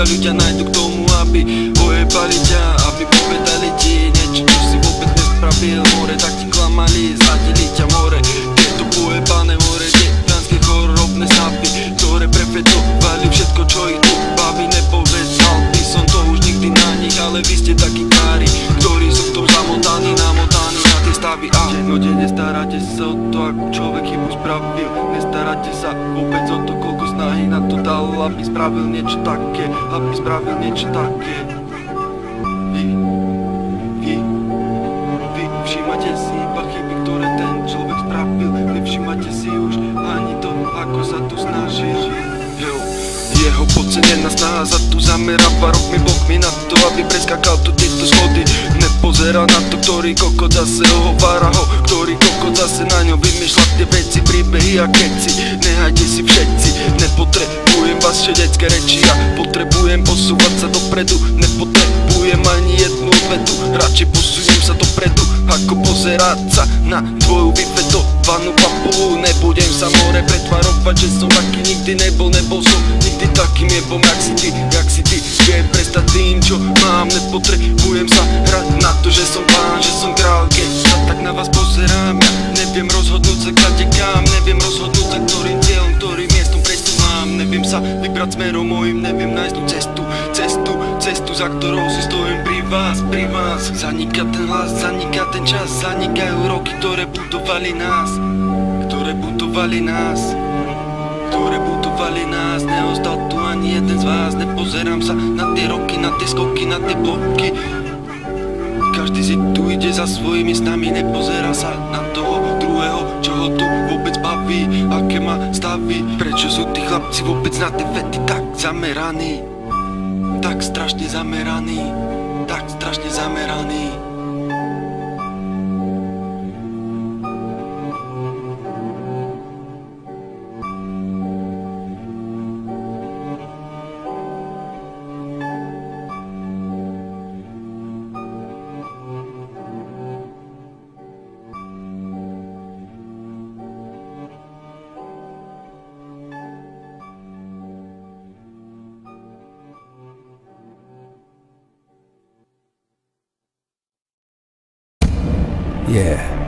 ťa ľudia nájdu k tomu, aby ojebali ťa, aby povedali ti niečo, čo si vôbec nespravil. More, tak ti klamali, zradili ťa more. Je to pojebané more, detánske chorobné stavy, ktoré prefetovali všetko, čo ich tu baví. Nepovedal by som to už nikdy na nich, ale vy ste takí kári, ktorí sú v tom zamotaní, namotaní na tie stavy. A dennodenne staráte sa o to, ako človek chybu spravil. Nestaráte sa vôbec o to, koľko snahy na to dal, aby spravil niečo také, aby spravil niečo také. Vy všímate si iba chyby, ktoré ten človek spravil. Nevšímate si už ani to, ako sa tu snažil. Jeho podcenená snaha za tu zameráva rokmi na to, aby preskakal tu tieto schody. Nepozerá na to, ktorý kokot zase ohovára ho, ktorý kokot zase na ňo vymýšľa tie veci, príbehy a keci. Nehajte si všetci, nepotrebujem vaše detské reči, ja potrebujem posúvať sa dopredu. Nepotrebujem ani jednu odvetu, radšej posuniem sa dopredu, ako pozerať sa na tvoju vyfetovanú papu. Nebudem sa more pretvarovať, že som taký nikdy nebol som nikdy takým jebom, jak si ty. Viem prestať tým, čo mám, nepotrebujem sa hrať na to, že som pán, že som král. Keď sa tak na vás pozerám, ja neviem rozhodnúť sa kade kam, neviem rozhodnúť sa ktorým cieľom, ktorým miestom prestup mám. Neviem sa vybrať smerom mojim, neviem nájsť tú cestu, za ktorou si stojím pri vás. Zaniká ten hlas, zaniká ten čas, zanikajú roky, ktoré budovali nás. Neostal tu ani jeden z vás, nepozerám sa na tie roky, na tie skoky, na tie bloky. Každý si tu ide za svojimi snami, nepozerá sa na toho druhého, čo ho tu vôbec baví, aké má stavy. Prečo sú tí chlapci vôbec na tie fety tak zameraní, tak strašne zameraní. Yeah.